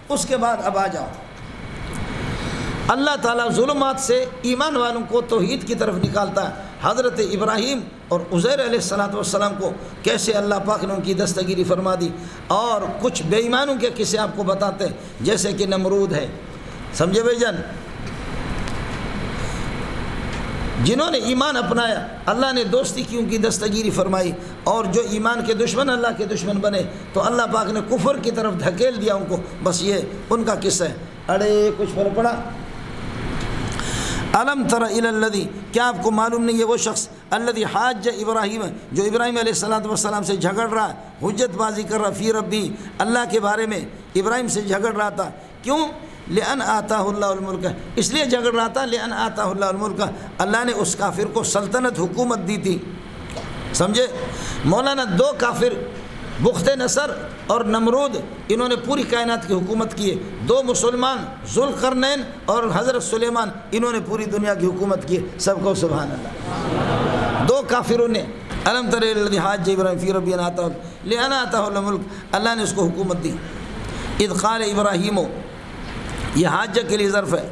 اس کے بعد اب آ جاؤ۔ اللہ تعالیٰ ظلمات سے ایمان والوں کو توحید کی طرف نکالتا ہے۔ حضرت ابراہیم اور عزیر علیہ السلام کو کیسے اللہ پاک نے ان کی دستگیری فرما دی، اور کچھ بے ایمانوں کے قصے آپ کو بتاتے ہیں، جیسے کہ نمرود ہے، سمجھے بھائی جان، جنہوں نے ایمان اپنایا اللہ نے دوستی کی ان کی دستگیری فرمائی، اور جو ایمان کے دشمن اللہ کے دشمن بنے تو اللہ پاک نے کفر کی طرف دھکیل دیا ان کو۔ بس یہ ان کا قصہ ہے۔ اڑے کچھ فرق پڑا؟ الم تر الی الذی، کیا آپ کو معلوم نہیں ہے وہ شخص الذی حاج ابراہیم، جو ابراہیم علیہ السلام سے جھگڑ رہا، حجت بازی کر رہا، فی ربی، اللہ کے بارے میں ابراہیم سے جھگڑ رہا تھا۔ کیوں؟ لأن آتاہ اللہ الملک، اس لیے جھگڑ رہا تھا لأن آتاہ اللہ الملک، اللہ نے اس کافر کو سلطنت حکومت دی تھی، سمجھے؟ مولانا دو کافر بخت نصر اور نمرود، انہوں نے پوری کائنات کی حکومت کی ہے۔ دو مسلمان ذوالقرنین اور حضرت سلیمان، انہوں نے پوری دنیا کی حکومت کی ہے۔ سب کو سبحان اللہ۔ دو کافروں نے الم تر الی الذی حاج ابراہیم فی ربی لأن آتاہ اللہ الملک، اللہ نے اس کو حکومت دی۔ اذ قال ابراہیم، یہ حاجہ کے لیے ظرف ہے،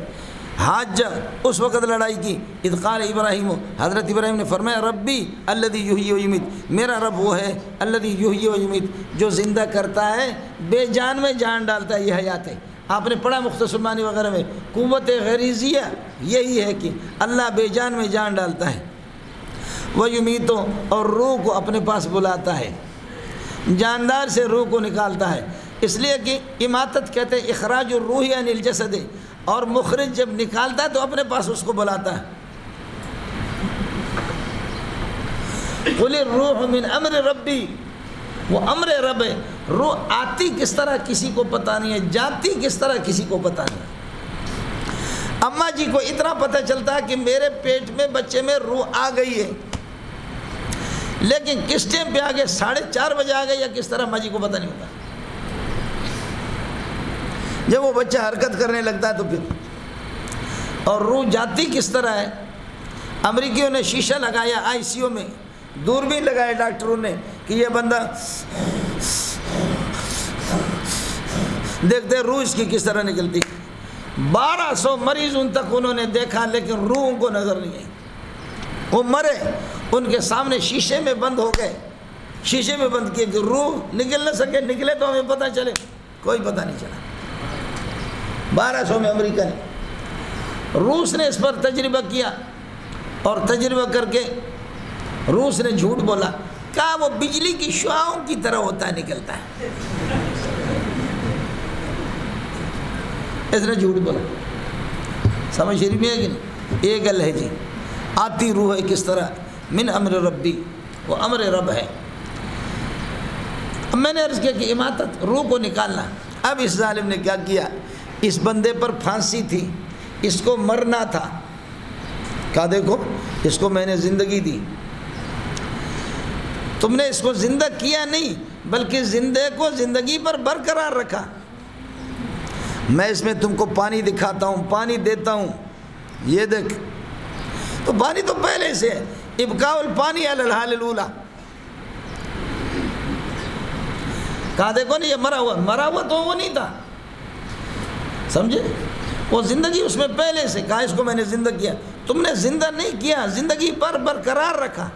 حاجہ اس وقت لڑائی کی۔ اذ قال ابراہیم، حضرت ابراہیم نے فرمایا ربی الذی یحیی و یمیت، میرا رب وہ ہے الذی یحیی و یمیت، جو زندہ کرتا ہے بے جان میں جان ڈالتا ہے۔ یہ حیات ہے، آپ نے پڑھا مختصر معنی وغیرہ میں، قوت غریزیہ یہی ہے کہ اللہ بے جان میں جان ڈالتا ہے۔ وہ یمیتو، اور روح کو اپنے پاس بلاتا ہے، جاندار سے روح کو نکالتا ہے، اس لیے کہ اماتت کہتے ہیں اخراج الروح عن الجسد، اور مخرج جب نکالتا ہے تو اپنے پاس اس کو بلاتا ہے۔ قل الروح من امر ربی، وہ امر رب ہے۔ روح آتی کس طرح کسی کو پتہ نہیں ہے، جاتی کس طرح کسی کو پتہ نہیں ہے۔ اماں جی کو اتنا پتہ چلتا ہے کہ میرے پیٹ میں بچے میں روح آ گئی ہے، لیکن کس ٹائم پہ آ گئے، 4:30 بجے آ گئے یا کس طرح، اماں جی کو پتہ نہیں ہوتا۔ جب وہ بچہ حرکت کرنے لگتا ہے تو پھر، اور روح جاتی کس طرح ہے۔ امریکیوں نے شیشہ لگایا آئی سی یو میں، دوربین لگایا ڈاکٹروں نے کہ یہ بندہ دیکھتے روح اس کی کس طرح نکلتی۔ 1200 مریض ان تک انہوں نے دیکھا، لیکن روح ان کو نظر نہیں آئی۔ وہ مرے، ان کے سامنے شیشے میں بند ہو گئے، شیشے میں بند کیے کہ روح نکل نہ سکے، نکلے تو ہمیں پتہ چلے، کوئی پتہ نہیں چلا۔ 1200 میں امریکہ نے، روس نے اس پر تجربہ کیا، اور تجربہ کر کے روس نے جھوٹ بولا، کہا وہ بجلی کی شعاعوں کی طرح ہوتا ہے، نکلتا ہے۔ اس نے جھوٹ بولا، سمجھ شریف میں ہے کہ نہیں؟ ایک گل ہے جی، آتی روح ہے کس طرح، من امر ربی، وہ امر رب ہے۔ اب میں نے عرض کیا کہ اماتت، روح کو نکالنا۔ اب اس ظالم نے کیا کیا، اس بندے پر پھانسی تھی، اس کو مرنا تھا، کہا دیکھو اس کو میں نے زندگی دی، تم نے اس کو زندہ کیا نہیں بلکہ زندے کو زندگی پر برقرار رکھا۔ میں اس میں تم کو پانی دکھاتا ہوں، پانی دیتا ہوں، یہ دیکھ، تو پانی تو پہلے سے ہے، ابقاء الپانی علی الحال الاولی۔ کہا دیکھو نہیں یہ مرا ہوا تو وہ نہیں تھا، سمجھے، وہ زندگی اس میں پہلے سے، کہا اس کو میں نے زندہ کیا، تم نے زندہ نہیں کیا، زندگی پر برقرار رکھا،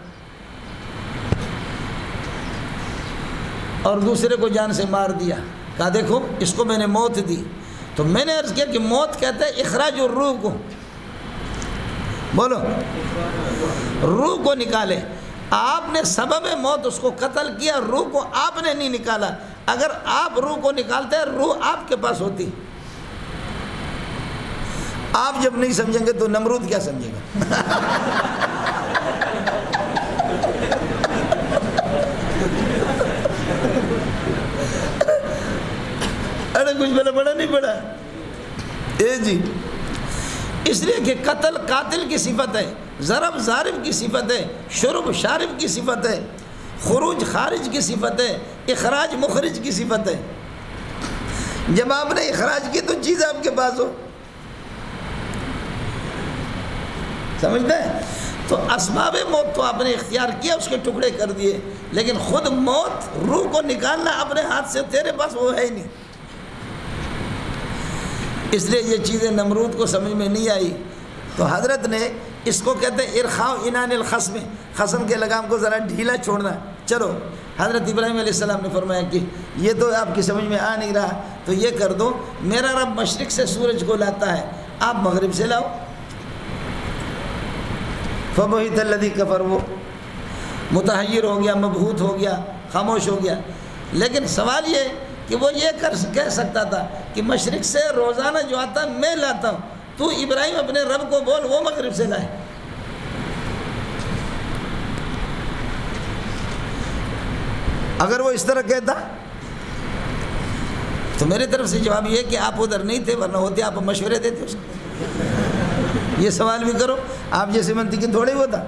اور دوسرے کو جان سے مار دیا۔ کہا دیکھو اس کو میں نے موت دی۔ تو میں نے عرض کیا کہ موت کہتے ہیں اخراج الروح کو، بولو روح کو نکالے۔ آپ نے سبب موت اس کو قتل کیا، روح کو آپ نے نہیں نکالا۔ اگر آپ روح کو نکالتے روح آپ کے پاس ہوتی۔ آپ جب نہیں سمجھیں گے تو نمرود کیا سمجھے گا؟ ارے کچھ بڑا نہیں پڑا جی، اس لیے کہ قتل قاتل کی صفت ہے، ضرب ضارب کی صفت ہے، شرب شارب کی صفت ہے، خروج خارج کی صفت ہے، اخراج مخرج کی صفت ہے۔ جب آپ نے اخراج کی تو چیز آپ کے پاس ہو، سمجھتے ہیں؟ تو اسباب موت تو آپ نے اختیار کیا، اس کے ٹکڑے کر دیے، لیکن خود موت روح کو نکالنا اپنے ہاتھ سے تیرے پاس وہ ہے ہی نہیں۔ اس لیے یہ چیزیں نمرود کو سمجھ میں نہیں آئی، تو حضرت نے اس کو کہتے ہیں ارخاء عنان الخصم، خصم کے لگام کو ذرا ڈھیلا چھوڑنا۔ چلو حضرت ابراہیم علیہ السلام نے فرمایا کہ یہ تو آپ کی سمجھ میں آ نہیں رہا، تو یہ کر دو، میرا رب مشرق سے سورج کو لاتا ہے، آپ مغرب سے لاؤ۔ فبہت الذی کفر، وہ متحیر ہو گیا، مبہوت ہو گیا، خاموش ہو گیا۔ لیکن سوال یہ کہ وہ یہ کہہ سکتا تھا کہ مشرق سے روزانہ جو آتا میں لاتا ہوں، تو ابراہیم اپنے رب کو بول وہ مغرب سے لائے۔ اگر وہ اس طرح کہتا تو میرے طرف سے جواب یہ کہ آپ ادھر نہیں تھے، ورنہ ہوتے آپ مشورے دیتے اس کو۔ یہ سوال بھی کرو، آپ جیسے منطقی تھوڑے ہی ہوتا۔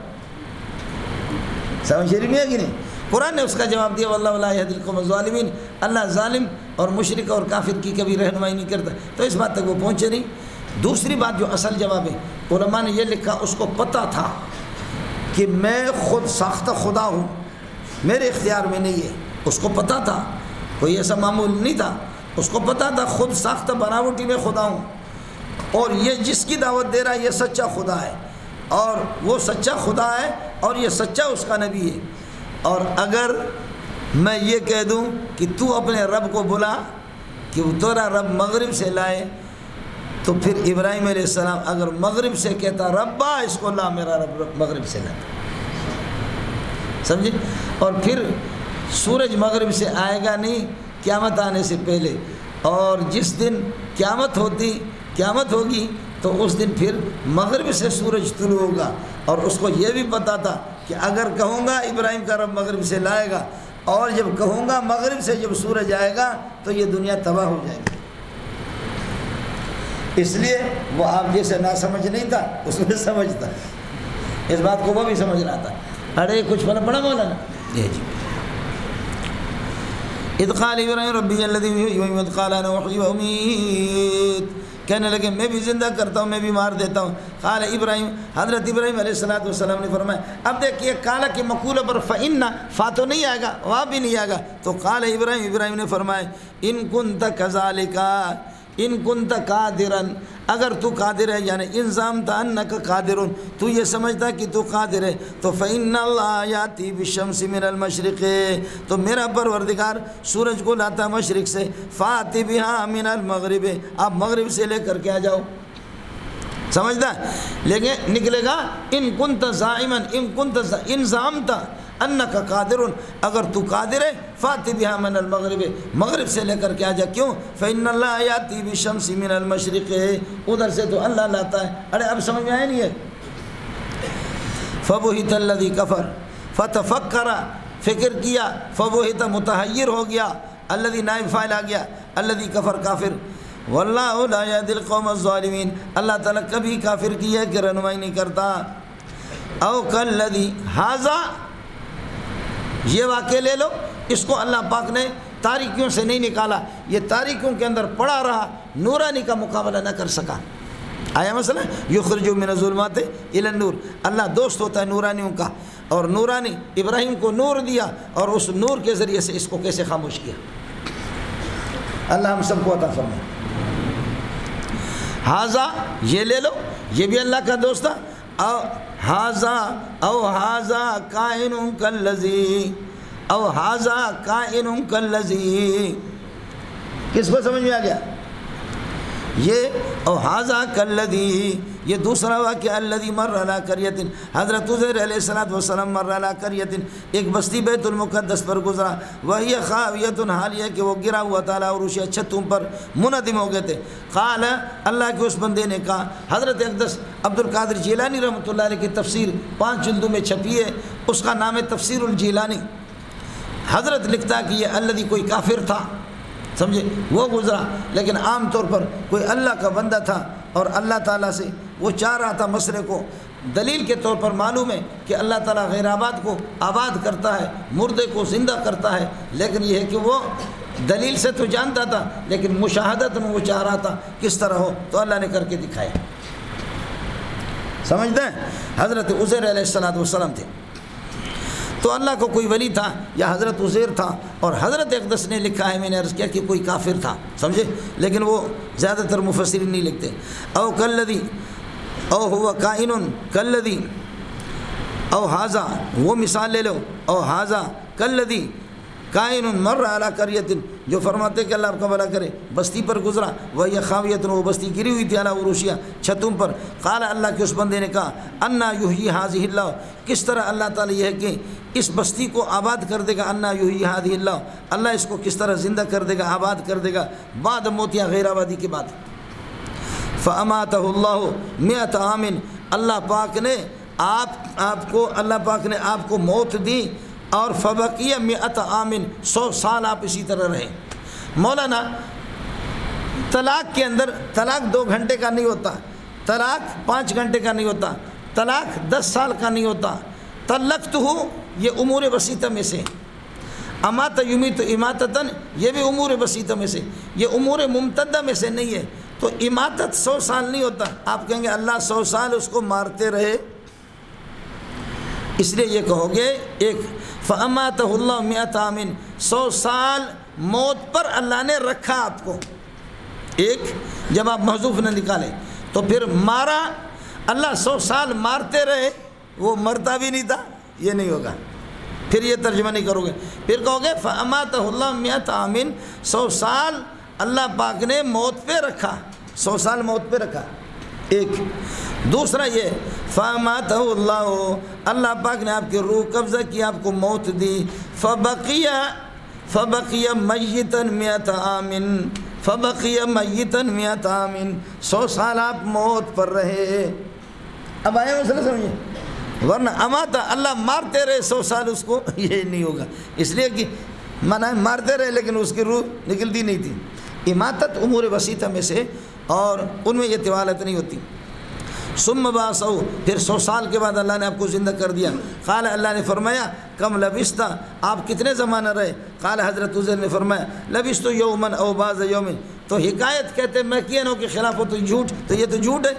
سمجھ شریف میں ہے کہ نہیں؟ قرآن نے اس کا جواب دیا، واللہ لا یہدی القوم الظالمین، اللہ ظالم اور مشرک اور کافر کی کبھی رہنمائی نہیں کرتا۔ تو اس بات تک وہ پہنچے نہیں۔ دوسری بات جو اصل جواب ہے، علماء نے یہ لکھا اس کو پتہ تھا کہ میں خود ساختہ خدا ہوں، میرے اختیار میں نہیں ہے۔ اس کو پتہ تھا، کوئی ایسا معمول نہیں تھا، اس کو پتہ تھا خود ساختہ بناوٹی میں خدا ہوں، اور یہ جس کی دعوت دے رہا ہے یہ سچا خدا ہے، اور وہ سچا خدا ہے اور یہ سچا اس کا نبی ہے۔ اور اگر میں یہ کہہ دوں کہ تو اپنے رب کو بلا کہ وہ تیرا رب مغرب سے لائے، تو پھر ابراہیم علیہ السلام اگر مغرب سے کہتا ربا اس کو لا، میرا رب مغرب سے لاتا، سمجھے؟ اور پھر سورج مغرب سے آئے گا نہیں قیامت آنے سے پہلے، اور جس دن قیامت ہوگی تو اس دن پھر مغرب سے سورج طلوع ہوگا۔ اور اس کو یہ بھی پتا تھا کہ اگر کہوں گا ابراہیم کا رب مغرب سے لائے گا، اور جب کہوں گا مغرب سے جب سورج آئے گا تو یہ دنیا تباہ ہو جائے گی۔ اس لیے وہ آپ جیسے نہ سمجھ نہیں تھا، اس میں سمجھتا، اس بات کو وہ بھی سمجھ رہا تھا۔ ارے کچھ فرق پڑا مولانا؟ جی اذ قال ابراہیم ربی الذی یحیی ویمیت قال انا احیی وامیت، کہنے لگے میں بھی زندہ کرتا ہوں میں بھی مار دیتا ہوں۔ قال ابراہیم، حضرت ابراہیم علیہ السلام نے فرمایا، اب دیکھیے کالا کے مقولہ پر فإن، فا تو نہیں آئے گا، وا بھی نہیں آئے گا، تو قال ابراہیم نے فرمایا ان کنت کذالک، ان کنت قادرا، اگر تو قادر ہے، یعنی انظام تا انک قادرن، تو یہ سمجھتا کہ تو قادر ہے، تو فإن اللہ یاتی بالشمس من المشرق، تو میرا پروردگار سورج کو لاتا مشرق سے، فاتی بہا من المغرب، آپ مغرب سے لے کر کے آ جاؤ، سمجھتا ہے؟ لیکن نکلے گا ان کنت زائما، ان زعمتا انک قادرن، اگر تو قادر ہے فاتی بہا من المغرب، مغرب سے لے کر کے آ جا، کیوں؟ فإن اللہ یاتی بالشمس من المشرق، ادھر سے تو اللہ لاتا ہے۔ ارے اب سمجھ میں آئے نہیں ہے؟ فبہت الذی کفر فتفکر، فکر کیا، فبہت متحیر ہو گیا، الذی نائب فاعل آ گیا، الذی کفر کافر، واللہ لا یہدی القوم الظالمین، اللہ تعالیٰ کبھی کافر کی ہے کہ رہنمائی نہیں کرتا۔ او کالذی، ھذا یہ واقعہ لے لو، اس کو اللہ پاک نے تاریکیوں سے نہیں نکالا، یہ تاریکیوں کے اندر پڑا رہا، نورانی کا مقابلہ نہ کر سکا۔ آیا مسئلہ؟ یخرج من الظلمات الی النور، اللہ دوست ہوتا ہے نورانیوں کا، اور نورانی ابراہیم کو نور دیا، اور اس نور کے ذریعے سے اس کو کیسے خاموش کیا۔ اللہ ہم سب کو عطا فرمائے۔ ھذا یہ لے لو، یہ بھی اللہ کا دوست تھا، او ھذا کائن کالذی، او ھذا کائن کالذی، کس کو سمجھ میں آ گیا؟ یہ او ھذا کالذی، یہ دوسرا واقعہ الذی مر علی قریۃ، حضرت عزیر علیہ السلام مر علی قریۃ، ایک بستی بیت المقدس پر گزرا، وہی خاویۃ، حال یہ کہ وہ گرا ہوا تھا، عروشہ چھتوں پر منہدم ہو گئے تھے۔ قال، اللہ کے اس بندے نے کہا، حضرت اقدس عبد القادر جیلانی رحمۃ اللہ علیہ کی تفسیر 5 جلدوں میں چھپی ہے، اس کا نام ہے تفسیر الجیلانی۔ حضرت لکھتا کہ یہ الذی کوئی کافر تھا، سمجھے، وہ گزرا، لیکن عام طور پر کوئی اللہ کا بندہ تھا، اور اللہ تعالیٰ سے وہ چاہ رہا تھا مسئلے کو، دلیل کے طور پر معلوم ہے کہ اللہ تعالیٰ غیر آباد کو آباد کرتا ہے، مردے کو زندہ کرتا ہے، لیکن یہ ہے کہ وہ دلیل سے تو جانتا تھا، لیکن مشاہدت میں وہ چاہ رہا تھا کس طرح ہو، تو اللہ نے کر کے دکھایا۔ سمجھتے ہیں؟ حضرت عزیر علیہ السلام تھے، تو اللہ کو کوئی ولی تھا یا حضرت عزیر تھا، اور حضرت اقدس نے لکھا ہے، میں نے عرض کیا کہ کوئی کافر تھا، سمجھے، لیکن وہ زیادہ تر مفسرین نہیں لکھتے۔ او کلذی او ہوا کائن کلذی او ہاذا، وہ مثال لے لو، او ہاذا کلذی کائن مر علی قریۃ، جو فرماتے کہ اللہ آپ کا بھلا کرے، بستی پر گزرا، وہی خاویۃ، وہ بستی گری ہوئی تھی علی عروشہا، چھتوں پر، قال، اللہ کے اس بندے نے کہا، انا یحیی ھذہ اللہ، کس طرح اللہ تعالیٰ یہ ہے کہ اس بستی کو آباد کر دے گا، انا یحیی ھذہ اللہ، اللہ اس کو کس طرح زندہ کر دے گا، آباد کر دے گا، بعد موتیا غیر آبادی کے بعد۔ فاماتہ اللہ مئۃ عام، اللہ پاک نے اللہ پاک نے آپ کو موت دی، اور فبقیہ مئۃ عام، 100 سال آپ اسی طرح رہے۔ مولانا طلاق کے اندر، طلاق 2 گھنٹے کا نہیں ہوتا، طلاق 5 گھنٹے کا نہیں ہوتا، طلاق 10 سال کا نہیں ہوتا، طلقتہ یہ امور بسیطہ میں سے، امات یمیت اماتتاً یہ بھی امور بسیطہ میں سے، یہ امور ممتدہ میں سے نہیں ہے۔ تو اماتت 100 سال نہیں ہوتا، آپ کہیں گے اللہ 100 سال اس کو مارتے رہے، اس لیے یہ کہو گے ایک فَأَمَاتَهُ اللَّهُ مِئَةَ عَامٍ، 100 سال موت پر اللہ نے رکھا آپ کو، ایک جب آپ محذوف نہ نکالیں تو پھر مارا، اللہ 100 سال مارتے رہے، وہ مرتا بھی نہیں تھا، یہ نہیں ہوگا، پھر یہ ترجمہ نہیں کرو گے، پھر کہو گے فَأَمَاتَهُ اللَّهُ مِئَةَ عَامٍ، 100 سال اللہ پاک نے موت پہ رکھا، 100 سال موت پہ رکھا، ایک۔ دوسرا یہ فاماتہ اللہ پاک نے آپ کی روح قبضہ کی، آپ کو موت دی، فبقیہ میتاً مئۃ عام، فبقیہ میتاً مئۃ عام، 100 سال آپ موت پر رہے۔ اب آئے مسئلہ سمجھے، ورنہ اماتا اللہ مارتے رہے 100 سال اس کو، یہ نہیں ہوگا، اس لیے کہ منع مارتے رہے لیکن اس کی روح نکلتی نہیں تھی۔ اماتت امور وسیطہ میں سے، اور ان میں یہ طوالت نہیں ہوتی۔ ثم بعثہ، پھر 100 سال کے بعد اللہ نے آپ کو زندہ کر دیا۔ قال، اللہ نے فرمایا، کم لبثت، آپ کتنے زمانہ رہے؟ قال، حضرت عزیر نے فرمایا، لبثت یوما او بعض یوم، تو حکایت کہتے مکینوں کے خلاف ہو تو جھوٹ، تو یہ تو جھوٹ ہے،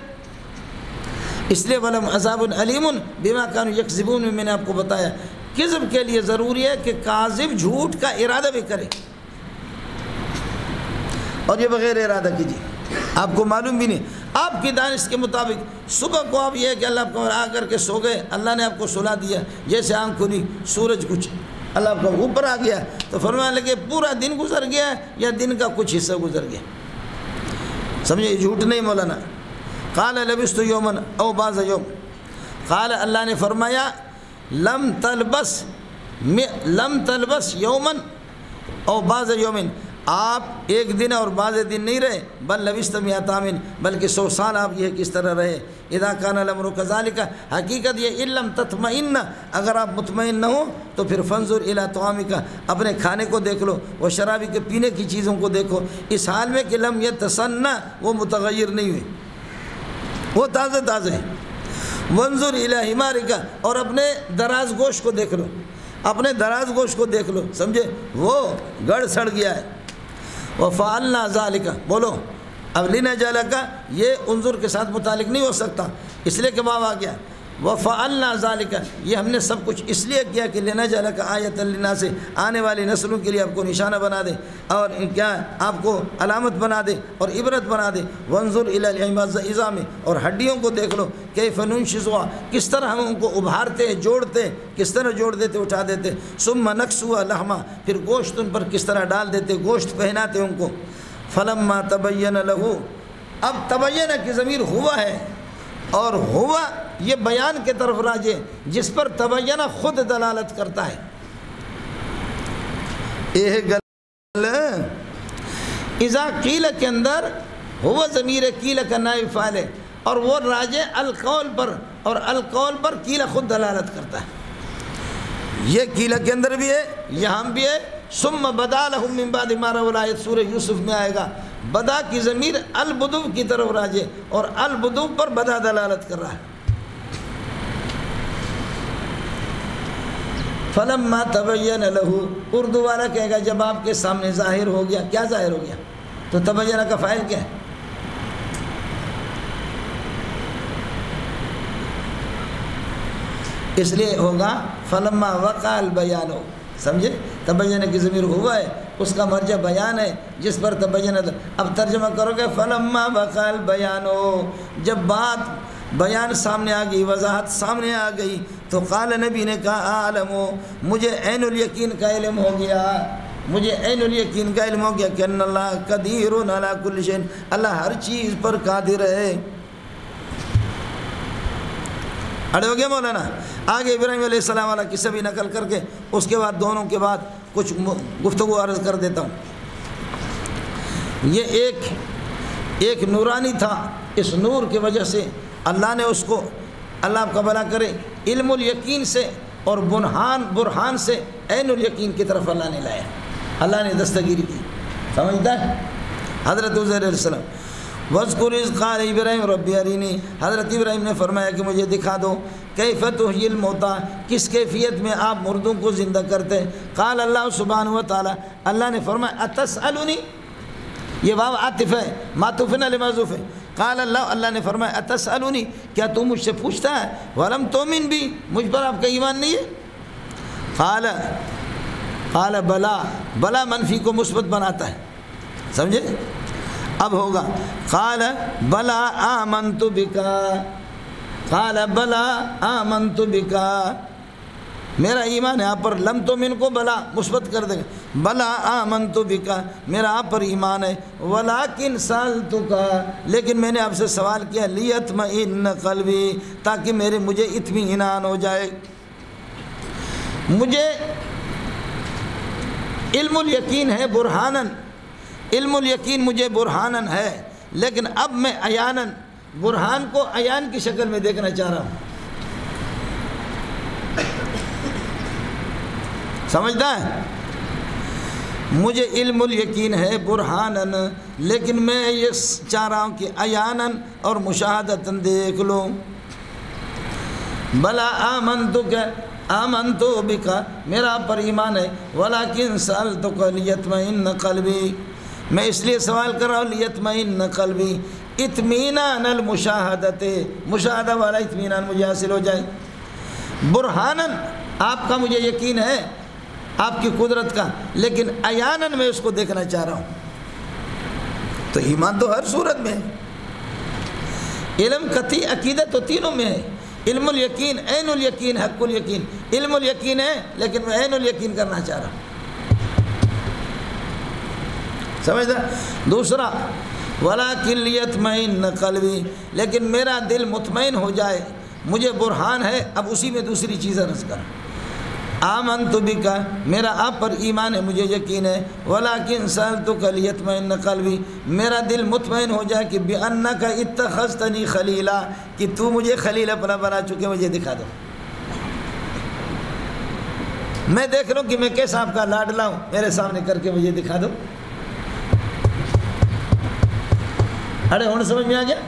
اس لیے ولم عذاب علیم بما کانوا یکذبون، میں نے آپ کو بتایا کذب کے لیے ضروری ہے کہ کاذب جھوٹ کا ارادہ بھی کرے، اور یہ بغیر ارادہ کیجیے، آپ کو معلوم بھی نہیں، آپ کی دانش کے مطابق صبح کو آپ یہ کہ اللہ آپ کو آ کر کے سو گئے، اللہ نے آپ کو سلا دیا، جیسے آنکھ کھلی، سورج کچھ اللہ آپ کو اوپر آ گیا، تو فرمانے لگے پورا دن گزر گیا یا دن کا کچھ حصہ گزر گیا، سمجھے، یہ جھوٹ نہیں مولانا۔ قال لبثت یوما او بعض یوم، قال، اللہ نے فرمایا، لم تلبس یوما او بعض یوم، آپ ایک دن اور بعض دن نہیں رہے، بل لبثت مئۃ عام، بلکہ 100 سال آپ یہ کس طرح رہے۔ اذا کان الامر کذالک، حقیقت یہ ان لم تطمئن، اگر آپ مطمئن نہ ہو تو پھر فانظر الی طعامک، اپنے کھانے کو دیکھ لو، و شرابی کے پینے کی چیزوں کو دیکھو، اس حال میں کہ لم یتسنہ، وہ متغیر نہیں ہوئے، وہ تازہ تازہ ہیں۔ وانظر الی حمارک، اور اپنے دراز گوشت کو دیکھ لو، اپنے دراز گوشت کو دیکھ لو، سمجھے، وہ گڑ سڑ گیا ہے۔ وفعلنا ذالک، بولو اب لنجعلک، یہ انظر کے ساتھ متعلق نہیں ہو سکتا، اس لیے کہ باب آ گیا، وفعلنا ذالک، یہ ہم نے سب کچھ اس لیے کیا کہ لنجعلک آیۃ للناس، آنے والی نسلوں کے لیے آپ کو نشانہ بنا دے، اور کیا آپ کو علامت بنا دے اور عبرت بنا دے۔ وانظر الی العظام، اور ہڈیوں کو دیکھ لو، کیف ننشزها، کس طرح ہم ان کو ابھارتے، جوڑتے، کس طرح جوڑ دیتے، اٹھا دیتے، ثم نکسوها لحما، پھر گوشت ان پر کس طرح ڈال دیتے، گوشت پہناتے ان کو۔ فلما تبین له، اب تبین کی ضمیر ہوا ہے، اور ہوا یہ بیان کے طرف راجع، جس پر تبینہ خود دلالت کرتا ہے، یہ گل اذا قیل کے اندر ہوا ضمیر قیل کا نائب فاعل ہے، اور وہ راجع القول پر، اور القول پر قیل خود دلالت کرتا ہے، یہ قیل کے اندر بھی ہے، یہاں بھی ہے۔ ثم بدا لهم من بعد ما رأوا الآیت، سورہ یوسف میں آئے گا، بدا کی ضمیر البدو کی طرف راجع، اور البدو پر بدا دلالت کر رہا ہے۔ فلما تبین له، اردو والا کہے گا جب آپ کے سامنے ظاہر ہو گیا، کیا ظاہر ہو گیا؟ تو تبینہ کا فاعل کیا ہے؟ اس لیے ہوگا فلما وقع البیان، سمجھے؟ تبین کی ضمیر ہوا ہے، اس کا مرجع بیان ہے جس پر تبین. اب ترجمہ کرو گے فلما وقع البیان، جب بات بیان سامنے آ گئی، وضاحت سامنے آ گئی، تو قال نبی نے کہا عالم، مجھے عین الیقین کا علم ہو گیا، مجھے عین الیقین کا علم ہو گیا کہ ان اللہ قدیر علی کل شیء، اللہ ہر چیز پر قادر ہے. اڑے ہو گیا مولانا. آگے ابراہیم علیہ السلام والا قصہ بھی نقل کر کے اس کے بعد دونوں کے بعد کچھ گفتگو عرض کر دیتا ہوں. یہ ایک نورانی تھا، اس نور کی وجہ سے اللہ نے اس کو، اللہ آپ کا بھلا کرے، علم الیقین سے اور برہان سے عین الیقین کی طرف اللہ نے لایا، اللہ نے دستگیری کی. سمجھتا ہے؟ حضرت عزیر علیہ السلام وَاذْكُرْ إِذْ قَالَ إِبْرَاهِيمُ رَبِّ أَرِنِي، حضرت ابراہیم نے فرمایا کہ مجھے دکھا دو، کیف تحیی الموتیٰ، کس کیفیت میں آپ مردوں کو زندہ کرتے. قال اللہ سبحانہ وتعالی، اللہ نے فرمایا اتسألنی، یہ واو عاطف ہے، معطوف علی محذوف ہے. قال اللہ نے فرمایا اتسألنی، کیا تو مجھ سے پوچھتا ہے، ولم تؤمن بی، مجھ پر آپ کا ایمان نہیں ہے. قال بلا منفی کو مثبت بناتا ہے، سمجھے؟ اب ہوگا قال بلا آمنت بکا، قال بلا آمنت بکا، میرا ایمان ہے آپ پر. لم تو من کو بلا مثبت کر دے گا، بلا آمنت بکا، میرا آپ پر ایمان ہے. ولیکن سألتک، لیکن میں نے آپ سے سوال کیا، لیطمئن قلبی، تاکہ مجھے اطمینان ہو جائے. مجھے علم الیقین ہے برہانن، علم الیقین مجھے برہانن ہے، لیکن اب میں عیانن، برہان کو عیان کی شکل میں دیکھنا چاہ رہا ہوں. سمجھتا ہے؟ مجھے علم الیقین ہے برہانن، لیکن میں یہ چاہ رہا ہوں کہ عیانن اور مشاہدتاً دیکھ لوں. بلا آمنتو بکا، میرا آپ پر ایمان ہے. ولیکن سألتک لیطمئن قلبی، میں اس لیے سوال کر رہا ہوں لیطمئن قلبی، اطمینان المشاہدت، مشاہدہ والا اطمینان مجھے حاصل ہو جائے. برہانن، آپ کا مجھے یقین ہے آپ کی قدرت کا، لیکن عیانن میں اس کو دیکھنا چاہ رہا ہوں. تو ایمان تو ہر صورت میں ہے، علم قطعی، عقیدت تو تینوں میں ہے. علم الیقین، عین الیقین، حق الیقین. علم الیقین ہے لیکن میں عین الیقین کرنا چاہ رہا ہوں. سمجھتا؟ دوسرا ولیکن لیطمئن قلبی، لیکن میرا دل مطمئن ہو جائے. مجھے برہان ہے، اب اسی میں دوسری چیز عرض کر. آمنت بکا، میرا آپ پر ایمان ہے، مجھے یقین ہے. ولیکن سألتک لیطمئن قلبی، میرا دل مطمئن ہو جائے کہ بأنک اتخذتنی خلیلا، کہ تو مجھے خلیل اپنا بنا چکے، مجھے دکھا دو. میں دیکھ لوں کہ میں کیسا آپ کا لاڈلا ہوں، میرے سامنے کر کے مجھے دکھا دو. ارے ہوں سمجھ میں آ گیا؟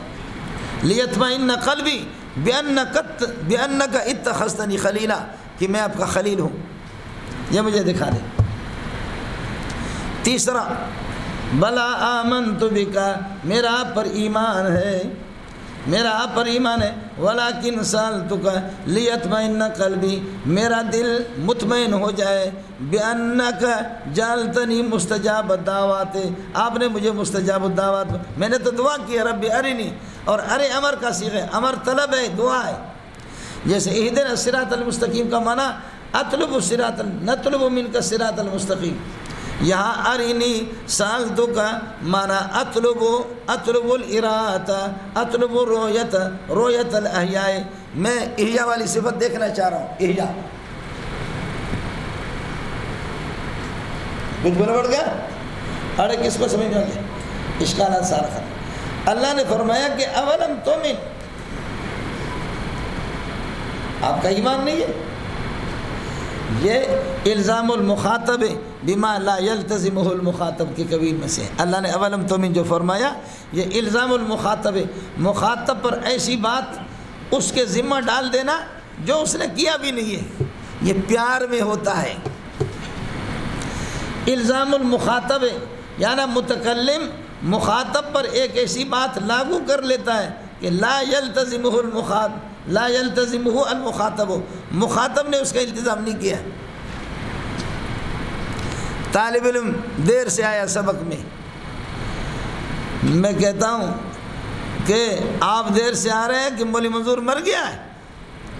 لیطمئن قلبی بأنک اتخذتنی خلیلا، کہ میں آپ کا خلیل ہوں، یہ مجھے دکھا دے. تیسرا بلا آمنت بکا، میرا آپ پر ایمان ہے، میرا آپ پر ایمان ہے. ولیکن سألتک لیطمئن قلبی، میرا دل مطمئن ہو جائے. بأنک جعلتنی مستجاب الدعوات، آپ نے مجھے مستجاب الدعوات، میں نے تو دعا کی رب ارنی، اور ارے امر کا صیغہ ہے، امر طلب ہے، دعا ہے. جیسے اہدنا الصراط المستقیم کا معنی اطلب الصراط، نطلب منک الصراط المستقیم. یہاں ارنی سألتک کا معنی اطلب الارات، اطلب رؤیت الاحیاء، میں احیاء والی صفت دیکھنا چاہ رہا ہوں. احیاء کچھ بڑھ بڑھ گیا؟ ارے کس کو سمجھ میں آ گیا؟ اشکالات سارا ختم. اللہ نے فرمایا کہ اولم تؤمن، آپ کا ایمان نہیں ہے. یہ الزام المخاطب بما لا يلتزمه المخاطب کے قبیل میں سے. اللہ نے اولم تؤمن جو فرمایا، یہ الزام المخاطب، مخاطب پر ایسی بات اس کے ذمہ ڈال دینا جو اس نے کیا بھی نہیں ہے. یہ پیار میں ہوتا ہے. الزام المخاطب یعنی متکلم مخاطب پر ایک ایسی بات لاگو کر لیتا ہے کہ لا يلتزمه لا يلتزمه المخاطب، مخاطب نے اس کا التزام نہیں کیا۔ طالب علم دیر سے آیا سبق میں کہتا ہوں کہ آپ دیر سے آ رہے ہیں کہ مولوی منظور مر گیا ہے،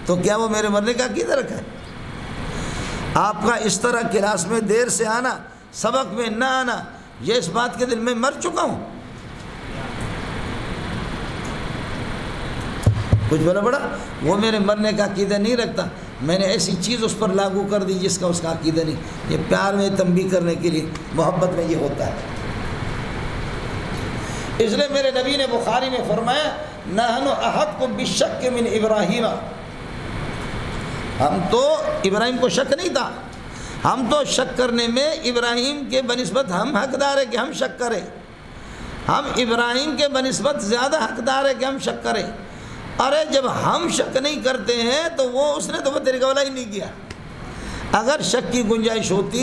تو کیا وہ میرے مرنے کا عقیدہ رکھا ہے؟ آپ کا اس طرح کلاس میں دیر سے آنا، سبق میں نہ آنا، یہ اس بات کے دل میں مر چکا ہوں۔ کچھ بولا بڑا وہ میرے مرنے کا عقیدہ نہیں رکھتا، میں نے ایسی چیز اس پر لاگو کر دی جس کا اس کا عقیدہ نہیں۔ یہ پیار میں تنبیہ کرنے کے لیے، محبت میں یہ ہوتا ہے۔ اس لیے میرے نبی نے بخاری میں فرمایا نحن احق بالشک من ابراہیم، ہم تو ابراہیم کو شک نہیں تھا، ہم تو شک کرنے میں ابراہیم کے بنسبت ہم حقدار ہے کہ ہم شک کریں، ہم ابراہیم کے بنسبت زیادہ حقدار ہے کہ ہم شک کریں۔ ارے جب ہم شک نہیں کرتے ہیں تو اس نے تو وہ طریقہ والا ہی نہیں کیا۔ اگر شک کی گنجائش ہوتی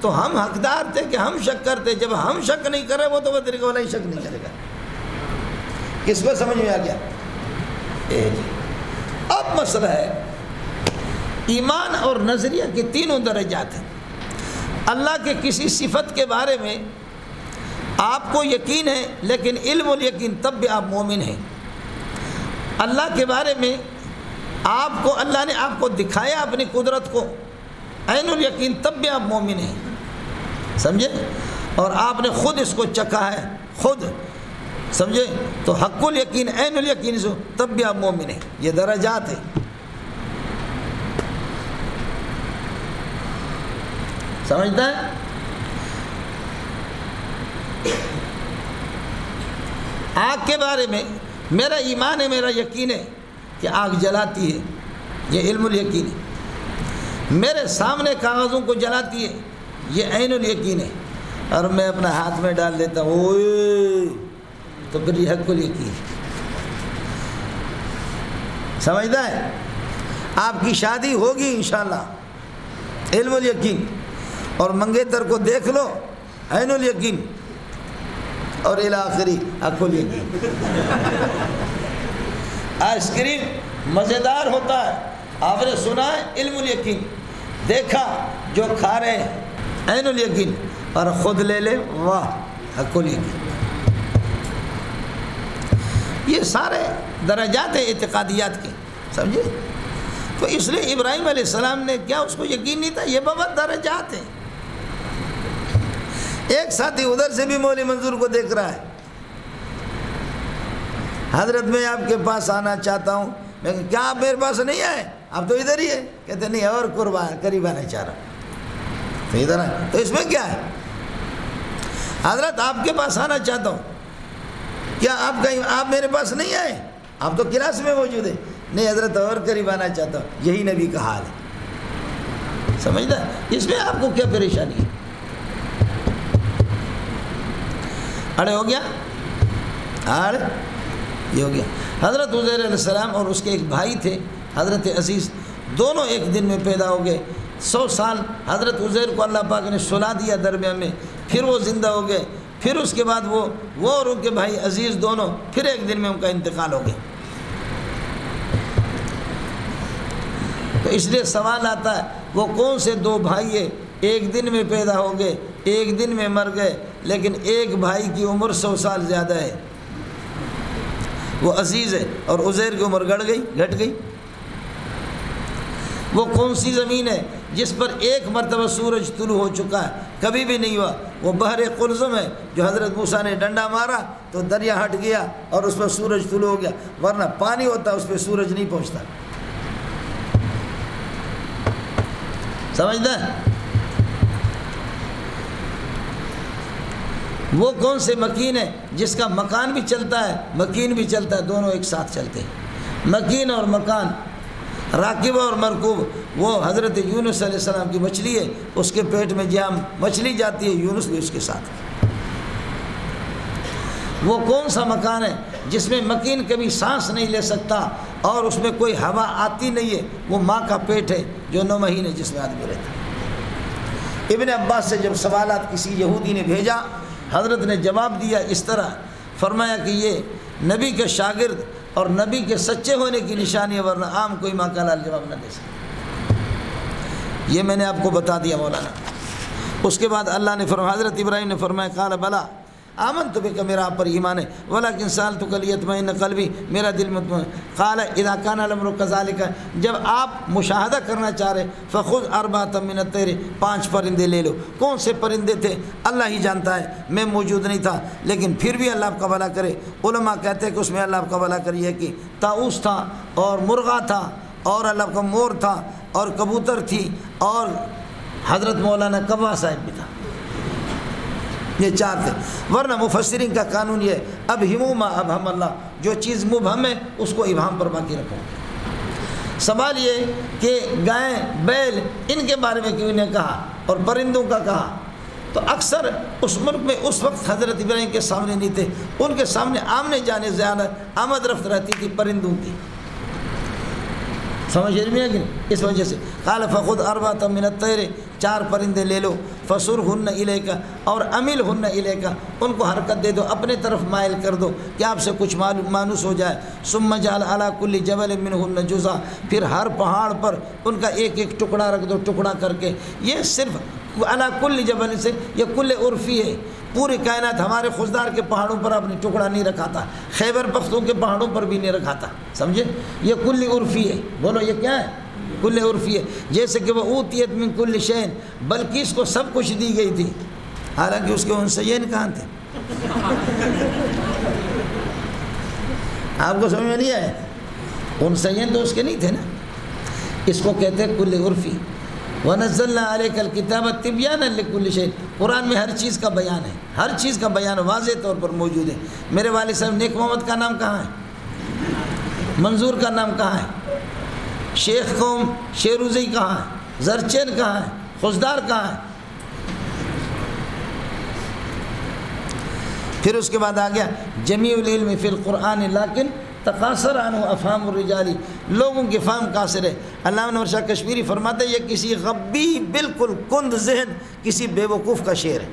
تو ہم حقدار تھے کہ ہم شک کرتے، جب ہم شک نہیں کر رہے وہ تو وہ طریقہ والا ہی شک نہیں کرے گا۔ کس کو سمجھ میں آ گیا؟ اب مسئلہ ہے ایمان اور نظریہ کے تینوں درجات ہیں۔ اللہ کے کسی صفت کے بارے میں آپ کو یقین ہے، لیکن علم الیقین تب بھی آپ مومن ہیں۔ اللہ کے بارے میں آپ کو اللہ نے آپ کو دکھایا اپنی قدرت کو، عین الیقین تب بھی آپ مومن ہیں، سمجھے؟ اور آپ نے خود اس کو چکھا ہے، خود سمجھے؟ تو حق الیقین عین الیقین سے تب بھی آپ مومن ہیں۔ یہ درجات ہیں، سمجھتا ہے؟ آگ کے بارے میں میرا ایمان ہے، میرا یقین ہے کہ آگ جلاتی ہے، یہ علم الیقین ہے۔ میرے سامنے کاغذوں کو جلاتی ہے، یہ عین الیقین ہے، اور میں اپنا ہاتھ میں ڈال دیتا ہوں اوئے، تو پھر یہ حق الیقین ہے۔ سمجھتا ہے؟ آپ کی شادی ہوگی انشاءاللہ، علم الیقین، اور منگیتر کو دیکھ لو، عین الیقین، اور الاخری حق الیقین۔ آئس کریم مزیدار ہوتا ہے، آپ نے سنا ہے، علم الیقین، دیکھا جو کھا رہے ہیں عین الیقین، اور خود لے لے، واہ حق الیقین۔ یہ سارے درجات ہیں اعتقادیات کے، سمجھے؟ تو اس لیے ابراہیم علیہ السلام نے کیا اس کو یقین نہیں تھا؟ یہ بہت درجات ہیں۔ ایک ساتھی ادھر سے بھی مولوی منظور کو دیکھ رہا ہے، حضرت میں آپ کے پاس آنا چاہتا ہوں، میں کیا آپ میرے پاس نہیں آئے؟ آپ تو ادھر ہی ہے۔ کہتے نہیں، اور قریب آنا چاہ رہا، تو ادھر آئے، تو اس میں کیا ہے؟ حضرت آپ کے پاس آنا چاہتا ہوں، کیا آپ میرے پاس نہیں آئے؟ آپ تو کلاس میں موجود ہیں۔ نہیں حضرت، اور قریب آنا چاہتا ہوں، یہی نبی کا حال ہے، سمجھتا ہے؟ اس میں آپ کو کیا پریشانی ہے؟ اڑے ہو گیا، یہ ہو گیا۔ حضرت عزیر علیہ السلام اور اس کے ایک بھائی تھے حضرت عزیز، دونوں ایک دن میں پیدا ہو گئے۔ 100 سال حضرت عزیر کو اللہ پاک نے سلا دیا درمیان میں، پھر وہ زندہ ہو گئے، پھر اس کے بعد وہ اور ان کے بھائی عزیز دونوں پھر ایک دن میں ان کا انتقال ہو گیا۔ تو اس لیے سوال آتا ہے وہ کون سے دو بھائی ہیں ایک دن میں پیدا ہو گئے، ایک دن میں مر گئے، لیکن ایک بھائی کی عمر 100 سال زیادہ ہے، وہ عزیز ہے، اور عزیر کی عمر گھٹ گئی۔ وہ کون سی زمین ہے جس پر ایک مرتبہ سورج طلوع ہو چکا ہے، کبھی بھی نہیں ہوا؟ وہ بحر قلزم ہے، جو حضرت موسیٰ نے ڈنڈا مارا تو دریا ہٹ گیا اور اس پر سورج طلوع ہو گیا، ورنہ پانی ہوتا اس پہ سورج نہیں پہنچتا۔ سمجھتا ہے؟ وہ کون سے مکین ہے جس کا مکان بھی چلتا ہے مکین بھی چلتا ہے، دونوں ایک ساتھ چلتے ہیں، مکین اور مکان، راکبہ اور مرکوب۔ وہ حضرت یونس علیہ السلام کی مچھلی ہے، اس کے پیٹ میں جہاں مچھلی جاتی ہے یونس بھی اس کے ساتھ۔ وہ کون سا مکان ہے جس میں مکین کبھی سانس نہیں لے سکتا اور اس میں کوئی ہوا آتی نہیں ہے؟ وہ ماں کا پیٹ ہے جو 9 مہینے جس میں آدمی رہتا ہے۔ ابن عباس سے جب سوالات کسی یہودی نے بھیجا، حضرت نے جواب دیا اس طرح، فرمایا کہ یہ نبی کے شاگرد اور نبی کے سچے ہونے کی نشانی ہے، ورنہ عام کوئی ماں کا لال جواب نہ دے سکتا۔ یہ میں نے آپ کو بتا دیا مولانا۔ اس کے بعد اللہ نے فرمایا، حضرت ابراہیم نے فرمایا قال بلا آمنت بک، میرا آپ پر ایمان ہے، ولیکن سألتک لیطمئن قلبی، میرا دل مطمئن۔ قال اذا کان الامر کذلک، جب آپ مشاہدہ کرنا چاہ رہے فخذ اربعۃ من الطیر، 5 پرندے لے لو۔ کون سے پرندے تھے اللہ ہی جانتا ہے، میں موجود نہیں تھا، لیکن پھر بھی اللہ آپ کا بھلا کرے۔ علماء کہتے ہیں کہ اس میں اللہ آپ کا بھلا کریے کہ طاؤس تھا اور مرغا تھا اور اللہ کا مور تھا اور کبوتر تھی اور حضرت مولانا کوا صاحب بھی تھا، یہ 4 تھے۔ ورنہ مفسرین کا قانون یہ ہے اب ہموما اب ہم اللہ، جو چیز مبہم ہے اس کو ابہام پر باقی رکھو۔ سوال یہ کہ گائیں بیل ان کے بارے میں کیوں نے کہا اور پرندوں کا کہا، تو اکثر اس ملک میں اس وقت حضرت ابراہیم کے سامنے نہیں تھے، ان کے سامنے آمنے جانے زیادہ آمد رفت رہتی تھی پرندوں کی، سمجھ رہی ہے کہ اس وجہ سے قال فخذ اربعۃ من الطیر، 4 پرندے لے لو، فصرہن الیک، اور املہن الیک، ان کو حرکت دے دو، اپنے طرف مائل کر دو کہ آپ سے کچھ مانوس ہو جائے۔ ثم جعل علی کل جبل منہن جزء، پھر ہر پہاڑ پر ان کا ایک ایک ٹکڑا رکھ دو، ٹکڑا کر کے۔ یہ صرف علی کل جبل سے یہ کل عرفی ہے، پوری کائنات ہمارے خزدار کے پہاڑوں پر اپنی ٹکڑا نہیں رکھا تھا، خیبر پختون کے پہاڑوں پر بھی نہیں رکھا تھا، سمجھے؟ یہ کل عرفی ہے، بولو یہ کیا ہے؟ کل عرفی ہے، جیسے کہ وہ اوتیت من کل شین، بلکہ اس کو سب کچھ دی گئی تھی، حالانکہ اس کے انثیین کہاں تھے؟ آپ کو سمجھ میں نہیں آیا؟ انثیین تو اس کے نہیں تھے نا، اس کو کہتے ہیں کل عرفی۔ وَنَزَّلْنَا عَلَيْكَ الْكِتَابَ تِبْيَانًا لِكُلِّ شَيْءٍ، قرآن میں ہر چیز کا بیان ہے، ہر چیز کا بیان واضح طور پر موجود ہے۔ میرے والد صاحب نیک محمد کا نام کہاں ہے؟ منظور کا نام کہاں ہے؟ شیخ قوم شیروزی کہاں ہے؟ زرچین کہاں ہے؟ خزدار کہاں ہے؟ پھر اس کے بعد آ گیا جمیع العلم فی القرآن لیکن تقاصر عنہ افہام الرجالی، لوگوں کی فہم قاصر ہے۔ علامہ انور شاہ کشمیری فرماتے ہیں یہ کسی غبی بالکل کند ذہن کسی بے وقوف کا شعر ہے۔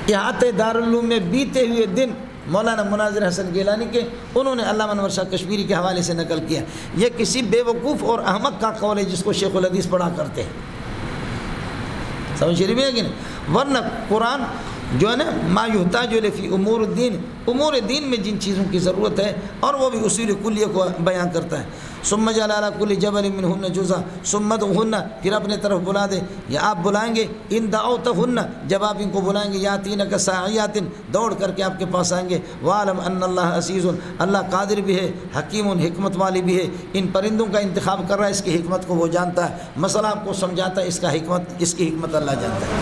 احاطے دارالعلوم میں بیتے ہوئے دن مولانا مناظر حسن گیلانی کے، انہوں نے علامہ انور شاہ کشمیری کے حوالے سے نقل کیا، یہ کسی بے وقوف اور احمق کا قول ہے جس کو شیخ الحدیث پڑھا کرتے ہیں، سمجھ رہی ہے کہ نہیں؟ ورنہ قرآن جو ہے نا ما یحتاج الیہ فی امور الدین، امور دین میں جن چیزوں کی ضرورت ہے اور وہ بھی اصول کلیہ کو بیان کرتا ہے۔ ثم جعل علی کل جبل منہن جزء ثم ادعوہن، پھر اپنے طرف بلا دے، یا آپ بلائیں گے، ان دعوتہن، جب آپ ان کو بلائیں گے، یاتینک ساعیات، دوڑ کر کے آپ کے پاس آئیں گے۔ وعلم ان اللہ عزیز، اللہ قادر بھی ہے، حکیم حکمت والی بھی ہے۔ ان پرندوں کا انتخاب کر رہا ہے، اس کی حکمت کو وہ جانتا ہے، مسئلہ آپ کو سمجھاتا ہے، اس کی حکمت اللہ جانتا ہے۔